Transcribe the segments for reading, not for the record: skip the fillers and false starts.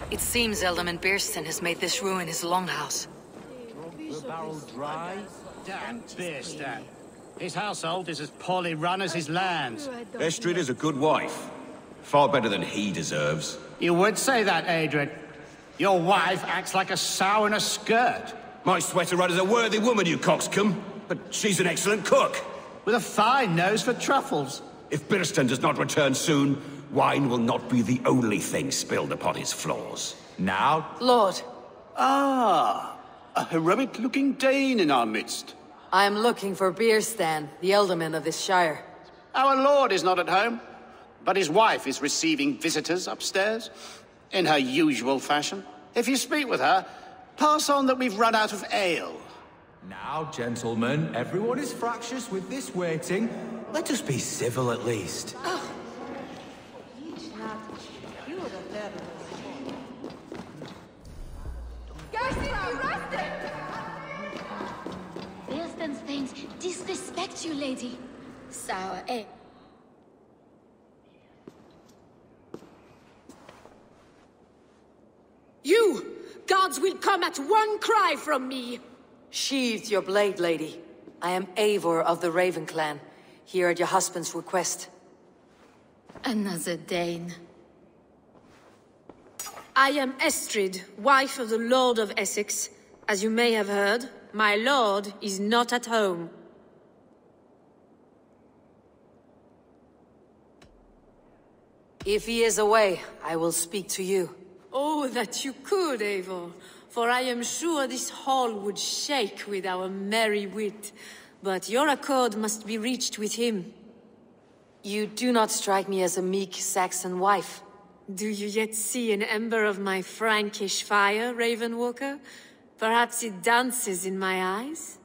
It seems Ealdorman Beerston has made this ruin his longhouse. The barrel dry? Damn Beerston. His household is as poorly run as his lands. Estrid is a good wife. Far better than he deserves. You would say that, Adrian. Your wife acts like a sow in a skirt. My sweater rudder's a worthy woman, you coxcomb. But she's an excellent cook. With a fine nose for truffles. If Beerston does not return soon, wine will not be the only thing spilled upon his floors. Now? Lord. Ah, a heroic-looking Dane in our midst. I am looking for Beerstan, the Ealdorman of this shire. Our lord is not at home, but his wife is receiving visitors upstairs, in her usual fashion. If you speak with her, pass on that we've run out of ale. Now, gentlemen, everyone is fractious with this waiting. Let us be civil at least. Beerstan's things disrespect you, lady. Sour, eh? You! Gods will come at one cry from me! Sheathe your blade, lady. I am Eivor of the Raven clan, here at your husband's request. Another Dane. I am Estrid, wife of the Lord of Essex. As you may have heard, my lord is not at home. If he is away, I will speak to you. Oh, that you could, Eivor. For I am sure this hall would shake with our merry wit. But your accord must be reached with him. You do not strike me as a meek Saxon wife. Do you yet see an ember of my Frankish fire, Ravenwalker? Perhaps it dances in my eyes?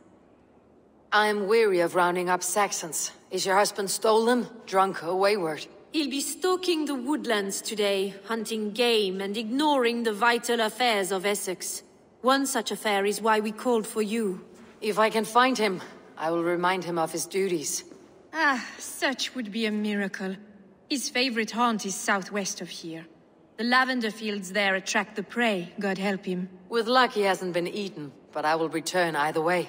I am weary of rounding up Saxons. Is your husband stolen, drunk, or wayward? He'll be stalking the woodlands today, hunting game and ignoring the vital affairs of Essex. One such affair is why we called for you. If I can find him, I will remind him of his duties. Ah, such would be a miracle. His favorite haunt is southwest of here. The lavender fields there attract the prey, God help him. With luck he hasn't been eaten, but I will return either way.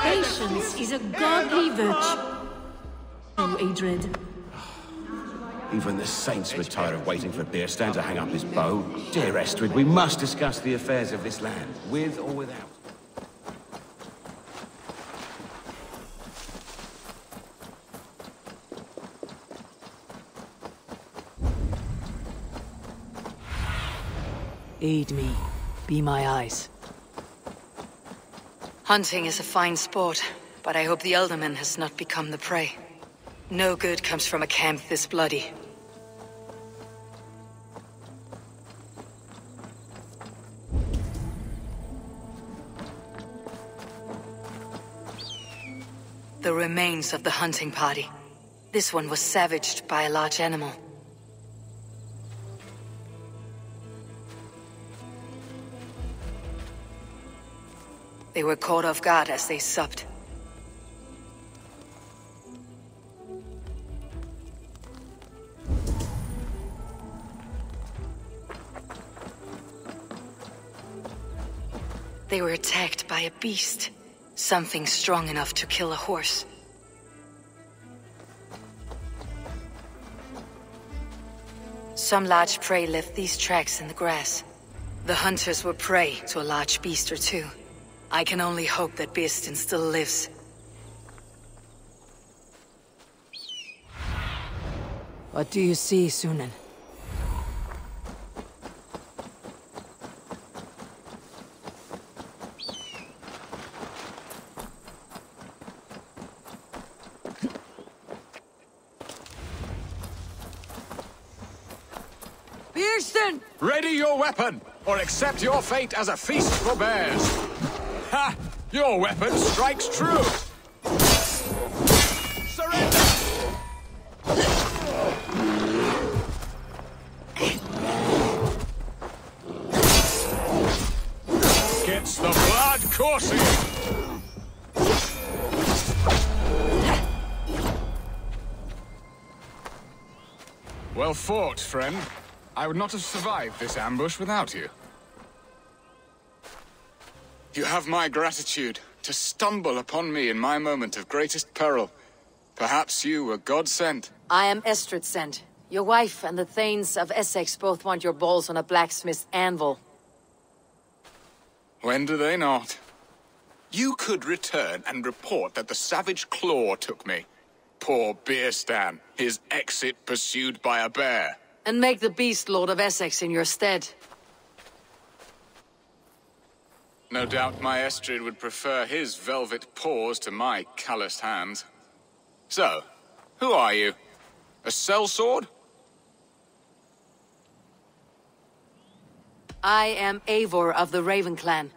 Patience is a godly virtue, Adred. Even the saints were tired of waiting for Beerstan to hang up his bow. Dear Estrid, we must discuss the affairs of this land, with or without. Aid me. Be my eyes. Hunting is a fine sport, but I hope the Ealdorman has not become the prey. No good comes from a camp this bloody. The remains of the hunting party. This one was savaged by a large animal. They were caught off guard as they supped. They were attacked by a beast. Something strong enough to kill a horse. Some large prey left these tracks in the grass. The hunters were prey to a large beast or two. I can only hope that Beerstan still lives. What do you see, Sunan? Beerstan! Ready your weapon, or accept your fate as a feast for bears. Ha! Your weapon strikes true! Gets the blood coursing! Well fought, friend. I would not have survived this ambush without you. You have my gratitude to stumble upon me in my moment of greatest peril. Perhaps you were God-sent. I am Estrid sent. Your wife and the Thanes of Essex both want your balls on a blacksmith's anvil. When do they not? You could return and report that the savage Claw took me. Poor Beerstan, his exit pursued by a bear. And make the beast Lord of Essex in your stead. No doubt my Estrid would prefer his velvet paws to my calloused hands. So, who are you? A sellsword? I am Eivor of the Raven Clan.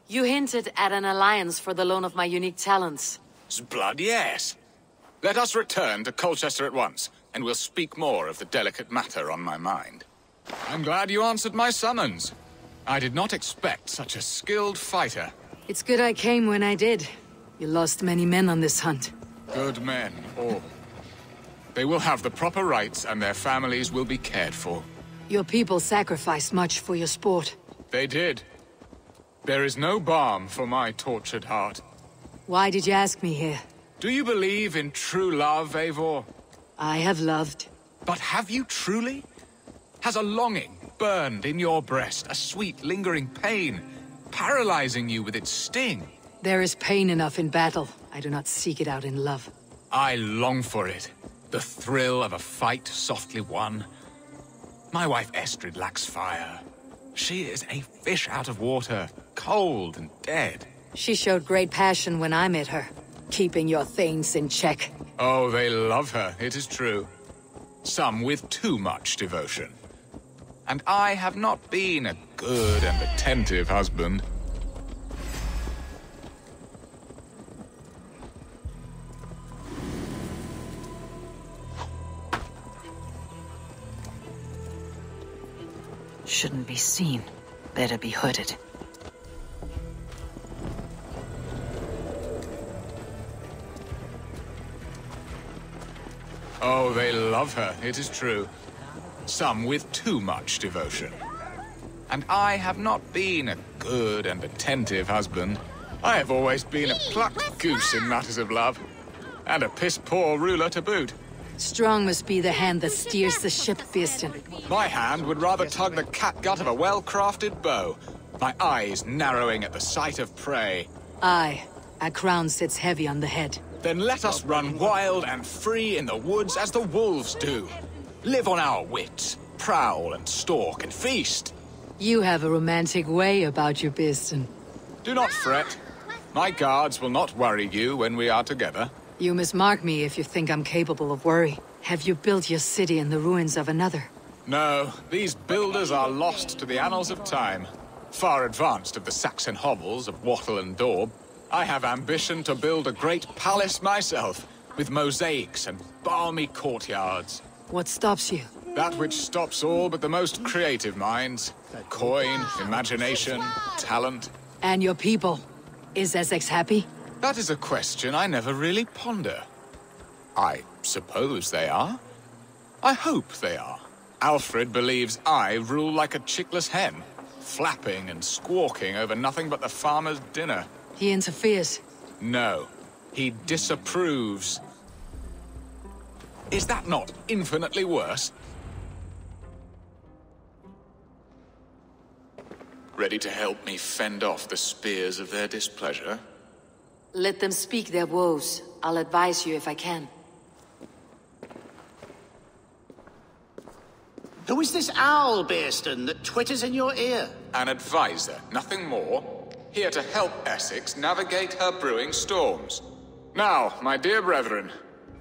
You hinted at an alliance for the loan of my unique talents. Blood, yes. Let us return to Colchester at once, and we'll speak more of the delicate matter on my mind. I'm glad you answered my summons. I did not expect such a skilled fighter. It's good I came when I did. You lost many men on this hunt. Good men, all. They will have the proper rights, and their families will be cared for. Your people sacrificed much for your sport. They did. There is no balm for my tortured heart. Why did you ask me here? Do you believe in true love, Eivor? I have loved. But have you truly? Has a longing burned in your breast, a sweet, lingering pain, paralyzing you with its sting? There is pain enough in battle. I do not seek it out in love. I long for it. The thrill of a fight softly won. My wife Estrid lacks fire. She is a fish out of water, cold and dead. She showed great passion when I met her, keeping your things in check. Oh, they love her, it is true. Some with too much devotion. And I have not been a good and attentive husband. Shouldn't be seen. Better be hooded. Oh, they love her, it is true. Some with too much devotion. And I have not been a good and attentive husband. I have always been a plucked goose in matters of love. And a piss-poor ruler to boot. Strong must be the hand that steers the ship, Beerstan. My hand would rather tug the catgut of a well-crafted bow. My eyes narrowing at the sight of prey. Aye, a crown sits heavy on the head. Then let us run wild and free in the woods as the wolves do. Live on our wits, prowl and stalk and feast. You have a romantic way about you, Beerstan. Do not fret. My guards will not worry you when we are together. You mismark me if you think I'm capable of worry. Have you built your city in the ruins of another? No, these builders are lost to the annals of time. Far advanced of the Saxon hovels of Wattle and Daub, I have ambition to build a great palace myself, with mosaics and balmy courtyards. What stops you? That which stops all but the most creative minds. Coin, imagination, talent. And your people? Is Essex happy? That is a question I never really ponder. I suppose they are. I hope they are. Alfred believes I rule like a chickless hen, flapping and squawking over nothing but the farmer's dinner. He interferes. No, he disapproves. Is that not infinitely worse? Ready to help me fend off the spears of their displeasure? Let them speak their woes. I'll advise you if I can. Who is this owl, Beerstan, that twitters in your ear? An advisor, nothing more. Here to help Essex navigate her brewing storms. Now, my dear brethren,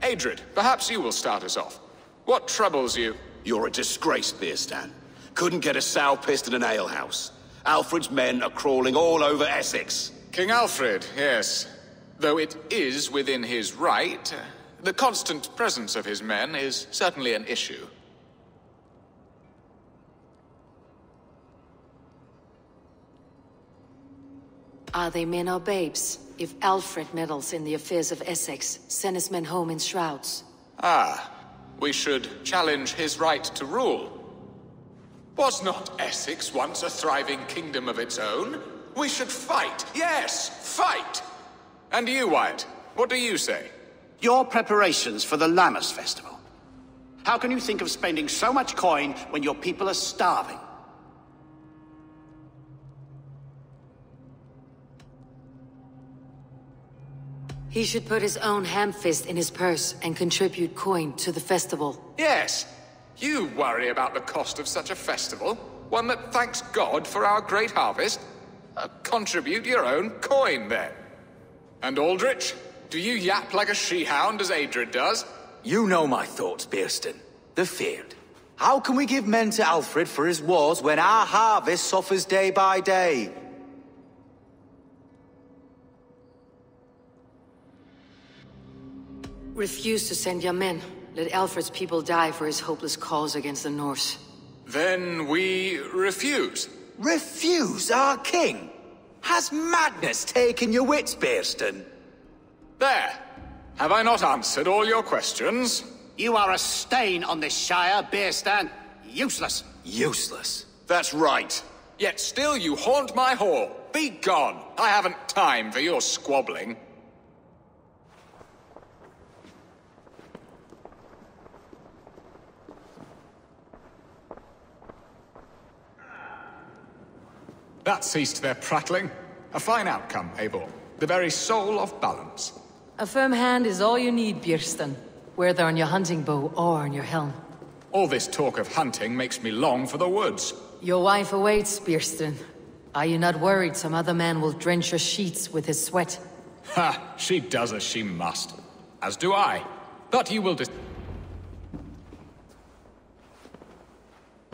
Adrid, perhaps you will start us off. What troubles you? You're a disgrace, Beerstan. Couldn't get a sow pissed in an alehouse. Alfred's men are crawling all over Essex. King Alfred, yes. Though it is within his right, the constant presence of his men is certainly an issue. Are they men or babes? If Alfred meddles in the affairs of Essex, send his men home in shrouds. Ah, we should challenge his right to rule. Was not Essex once a thriving kingdom of its own? We should fight, yes, fight! And you, Wyatt, what do you say? Your preparations for the Lammas festival. How can you think of spending so much coin when your people are starving? He should put his own ham-fist in his purse and contribute coin to the festival. Yes! You worry about the cost of such a festival? One that thanks God for our great harvest? Contribute your own coin, then. And Aldrich, do you yap like a she-hound as Adred does? You know my thoughts, Bearston. The feared. How can we give men to Alfred for his wars when our harvest suffers day by day? Refuse to send your men. Let Alfred's people die for his hopeless cause against the Norse. Then we refuse. Refuse our king? Has madness taken your wits, Bearston? There. Have I not answered all your questions? You are a stain on this shire, Bearstan. Useless. Useless. That's right. Yet still you haunt my hall. Be gone. I haven't time for your squabbling. That ceased their prattling. A fine outcome, Eivor. The very soul of balance. A firm hand is all you need, Björsten. Whether on your hunting bow or on your helm. All this talk of hunting makes me long for the woods. Your wife awaits, Björsten. Are you not worried some other man will drench your sheets with his sweat? Ha! She does as she must. As do I. But you will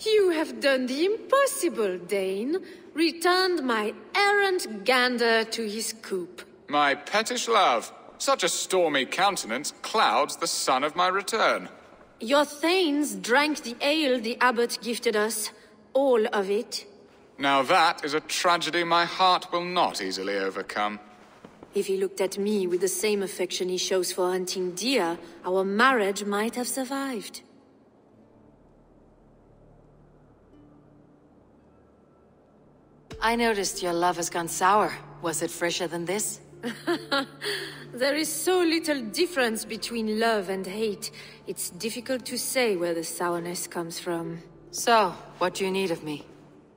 You have done the impossible, Dane. Returned my errant gander to his coop. My pettish love. Such a stormy countenance clouds the sun of my return. Your thanes drank the ale the abbot gifted us. All of it. Now that is a tragedy my heart will not easily overcome. If he looked at me with the same affection he shows for hunting deer, our marriage might have survived. I noticed your love has gone sour. Was it fresher than this? There is so little difference between love and hate. It's difficult to say where the sourness comes from. So, what do you need of me?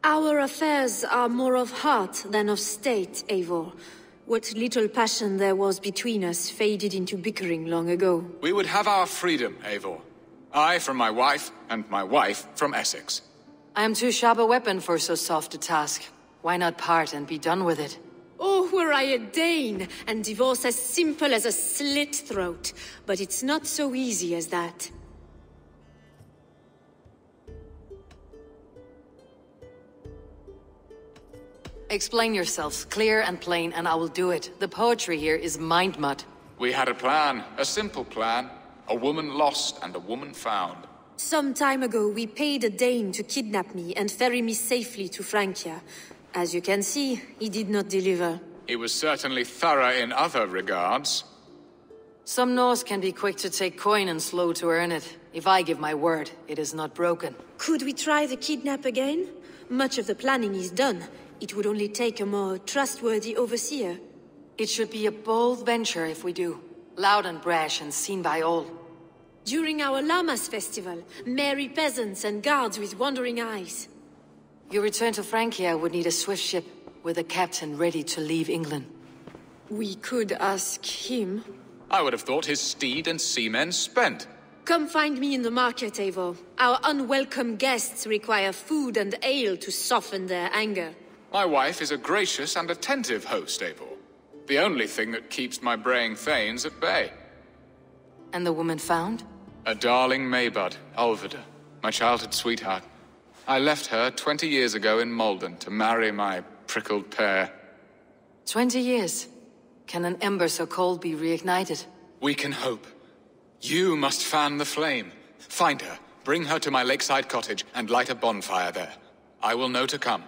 Our affairs are more of heart than of state, Eivor. What little passion there was between us faded into bickering long ago. We would have our freedom, Eivor. I from my wife, and my wife from Essex. I am too sharp a weapon for so soft a task. Why not part and be done with it? Oh, were I a Dane, and divorce as simple as a slit throat. But it's not so easy as that. Explain yourselves, clear and plain, and I will do it. The poetry here is mind mud. We had a plan, a simple plan. A woman lost and a woman found. Some time ago, we paid a Dane to kidnap me and ferry me safely to Francia. As you can see, he did not deliver. He was certainly thorough in other regards. Some Norse can be quick to take coin and slow to earn it. If I give my word, it is not broken. Could we try the kidnap again? Much of the planning is done. It would only take a more trustworthy overseer. It should be a bold venture if we do. Loud and brash and seen by all. During our Lammas festival, merry peasants and guards with wandering eyes. Your return to Francia would need a swift ship, with a captain ready to leave England. We could ask him. I would have thought his steed and seamen spent. Come find me in the market, Eivor. Our unwelcome guests require food and ale to soften their anger. My wife is a gracious and attentive host, Eivor. The only thing that keeps my braying thanes at bay. And the woman found? A darling Maybud, Ulvida, my childhood sweetheart. I left her 20 years ago in Malden to marry my prickled pear. 20 years? Can an ember so cold be reignited? We can hope. You must fan the flame. Find her, bring her to my lakeside cottage, and light a bonfire there. I will know to come.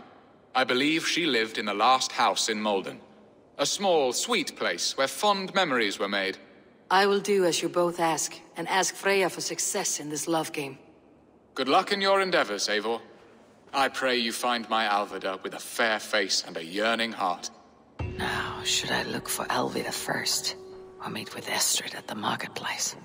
I believe she lived in the last house in Malden. A small, sweet place where fond memories were made. I will do as you both ask, and ask Freya for success in this love game. Good luck in your endeavors, Eivor. I pray you find my Alvida with a fair face and a yearning heart. Now, should I look for Alvida first, or meet with Estrid at the marketplace?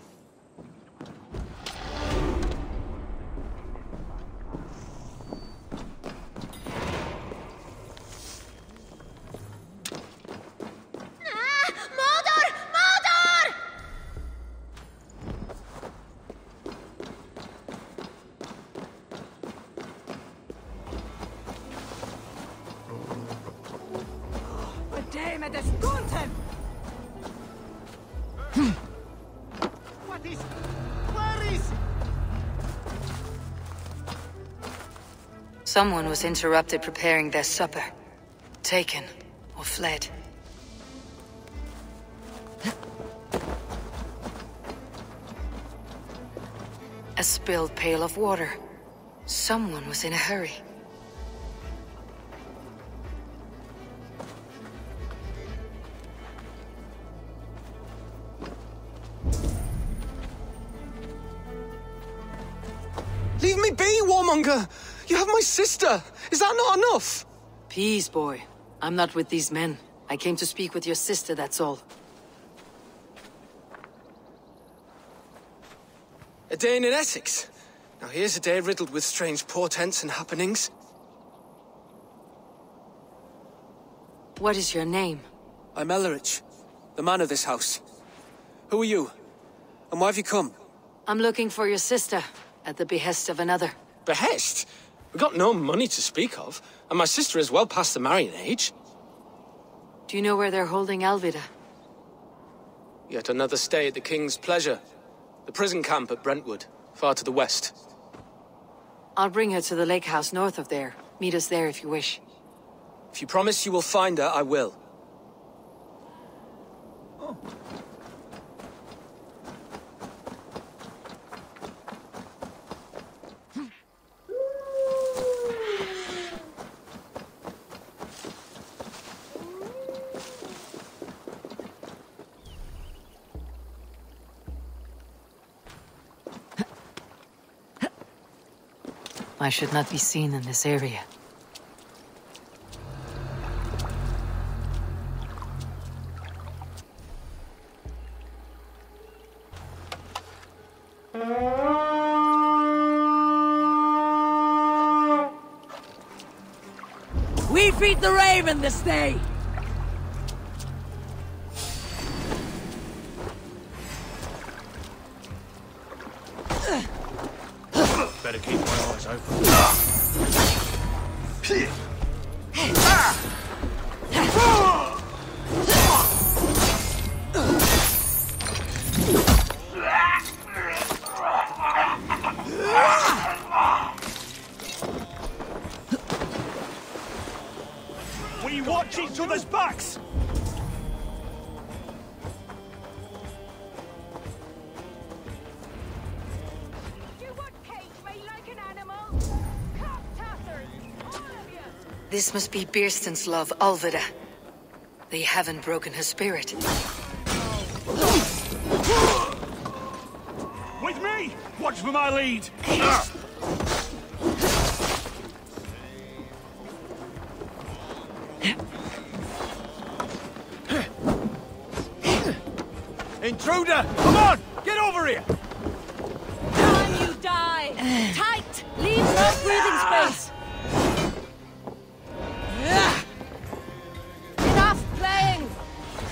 Someone was interrupted preparing their supper. Taken, or fled. A spilled pail of water. Someone was in a hurry. Leave me be, warmonger! You have my sister! Is that not enough? Peace, boy. I'm not with these men. I came to speak with your sister, that's all. A day in Essex. Now here's a day riddled with strange portents and happenings. What is your name? I'm Ellerich, the man of this house. Who are you? And why have you come? I'm looking for your sister, at the behest of another. Behest? We got no money to speak of, and my sister is well past the marrying age. Do you know where they're holding Alvida? Yet another stay at the King's pleasure. The prison camp at Brentwood, far to the west. I'll bring her to the lake house north of there. Meet us there if you wish. If you promise you will find her, I will. Oh. I should not be seen in this area. We feed the raven this day! Better keep my eyes open. We watch each other's backs! This must be Birsten's love, Alvida. They haven't broken her spirit. With me! Watch for my lead! Intruder! Come on! Get over here! Time you die! Tight! Leave no breathing space! Enough playing!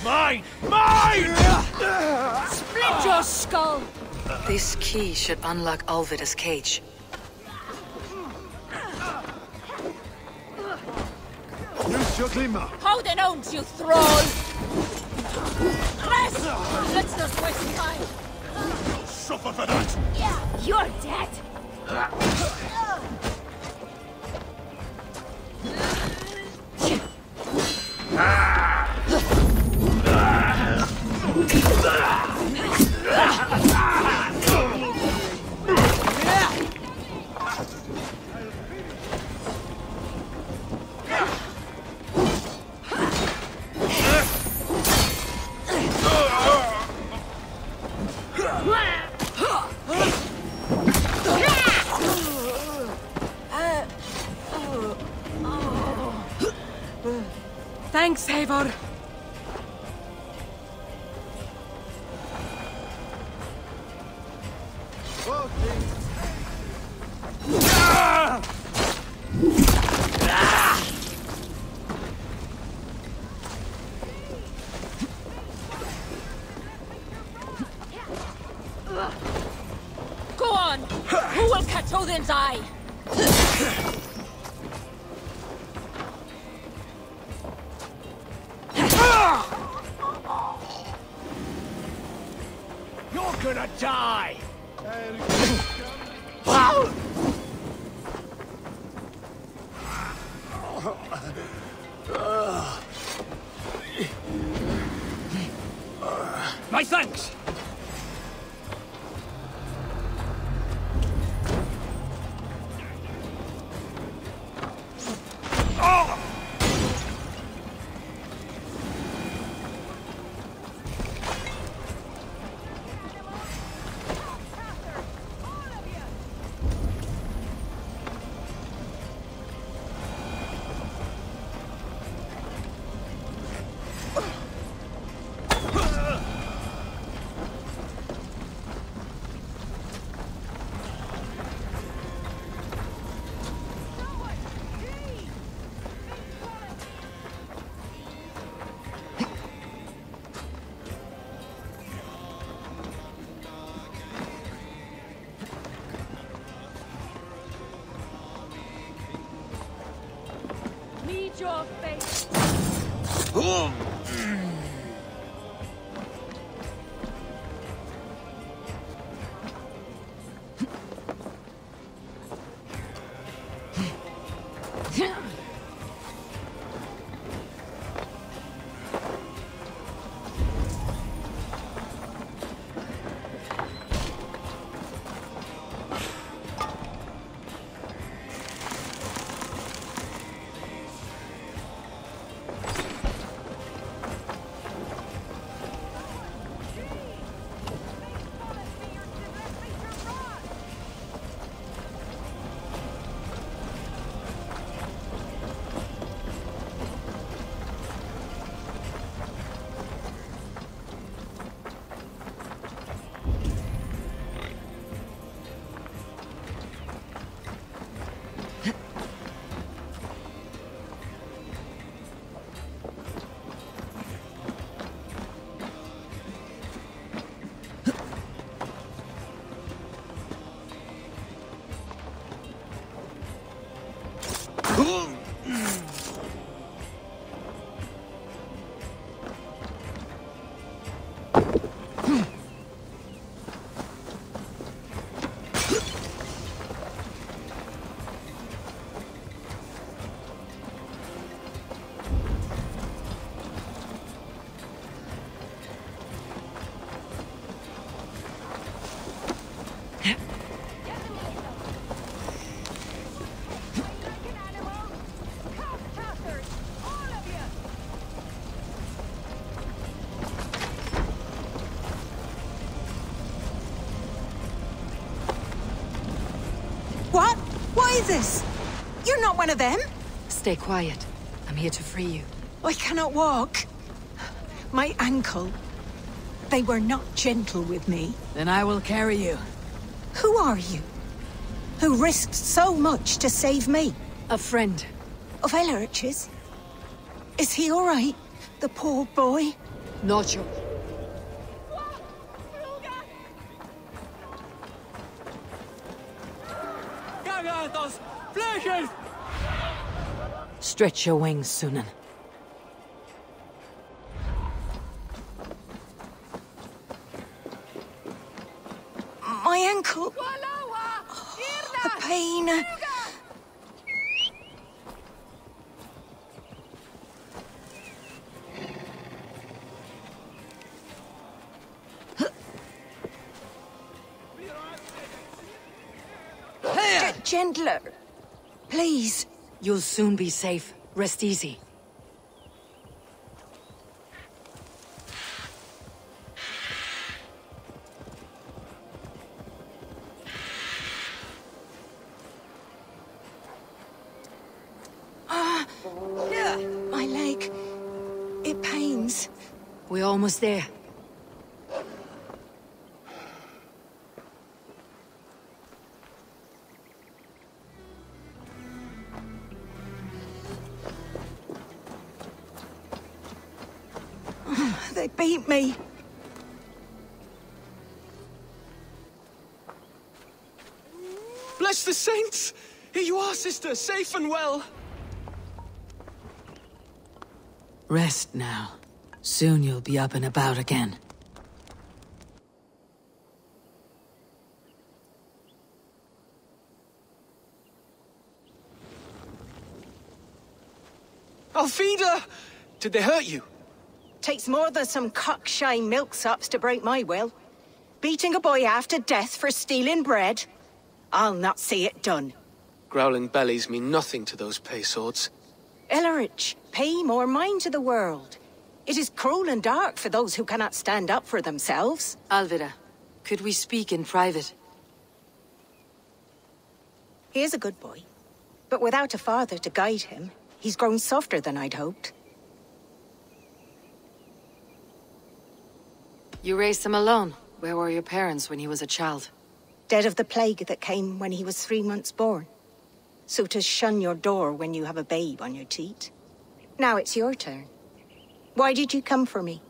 Mine! Mine! Split your skull! This key should unlock Alvida's cage. Hold it on, you thrall! Rest! Let's not waste time! Suffer for that! Yeah, you're dead! Thanks, Eivor. Go on! Who will catch Odin's eye? You're gonna die! My thanks! Meet your face. What? What is this? You're not one of them? Stay quiet. I'm here to free you. I cannot walk. My ankle. They were not gentle with me. Then I will carry you. Who are you? Who risked so much to save me? A friend. Of Eilorch's? Is he all right? The poor boy? Not your... Stretch your wings, Sunan. My ankle. Oh, the pain. Gentler. Please. You'll soon be safe. Rest easy. My We're almost there. They beat me. Bless the saints! Here you are, sister, safe and well. Rest now. Soon you'll be up and about again. Alfida! Did they hurt you? Takes more than some cockshy milksops to break my will. Beating a boy half to death for stealing bread? I'll not see it done. Growling bellies mean nothing to those pay swords. Ellerich, pay more mind to the world. It is cruel and dark for those who cannot stand up for themselves. Alvida, could we speak in private? He is a good boy, but without a father to guide him, he's grown softer than I'd hoped. You raised him alone. Where were your parents when he was a child? Dead of the plague that came when he was 3 months born. So to shun your door when you have a babe on your teat. Now it's your turn. Why did you come for me?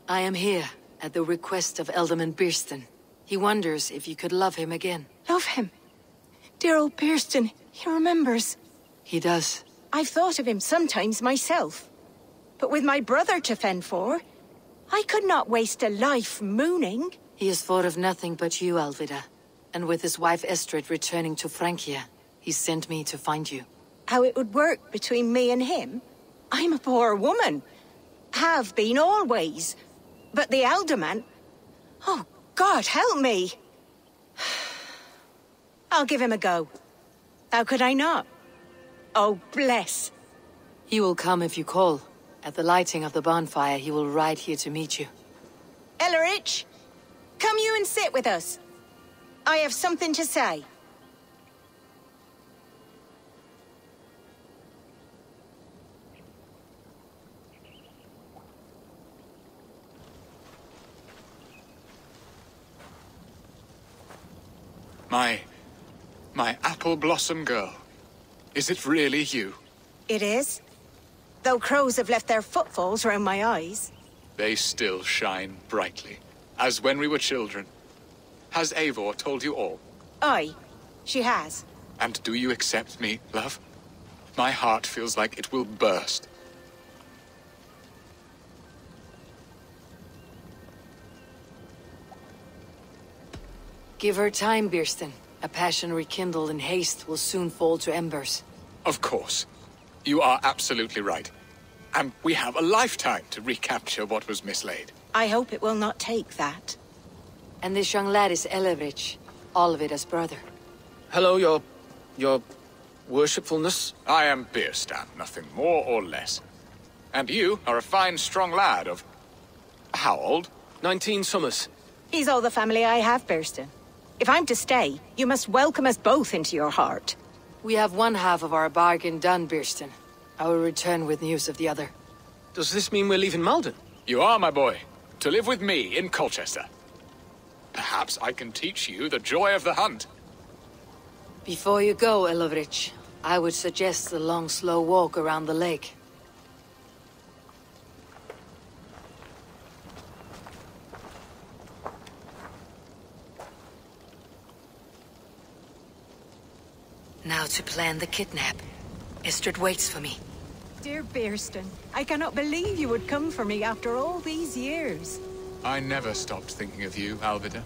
I am here at the request of Ealdorman Birsten. He wonders if you could love him again. Love him? Dear old Birsten, he remembers. He does. I've thought of him sometimes myself. But with my brother to fend for, I could not waste a life mooning. He has thought of nothing but you, Alvida. And with his wife Estrid returning to Francia, he sent me to find you. How it would work between me and him? I'm a poor woman. Have been always. But the Ealderman... Oh, God, help me! I'll give him a go. How could I not? Oh, bless. He will come if you call. At the lighting of the bonfire, he will ride here to meet you. Ellerich, come you and sit with us. I have something to say. My apple blossom girl. Is it really you? It is. Though crows have left their footfalls round my eyes. They still shine brightly, as when we were children. Has Eivor told you all? Aye, she has. And do you accept me, love? My heart feels like it will burst. Give her time, Birsten. A passion rekindled in haste will soon fall to embers. Of course. You are absolutely right. And we have a lifetime to recapture what was mislaid. I hope it will not take that. And this young lad is Eilevich, Alvida's brother. Hello, your worshipfulness. I am Birsten, nothing more or less. And you are a fine, strong lad of... how old? 19 summers. He's all the family I have, Birsten. If I'm to stay, you must welcome us both into your heart. We have one half of our bargain done, Birsten. I will return with news of the other. Does this mean we're leaving Malden? You are, my boy. To live with me in Colchester. Perhaps I can teach you the joy of the hunt. Before you go, Eilevich, I would suggest a long, slow walk around the lake. Now to plan the kidnap. Estrid waits for me. Dear Birsten, I cannot believe you would come for me after all these years. I never stopped thinking of you, Alvida.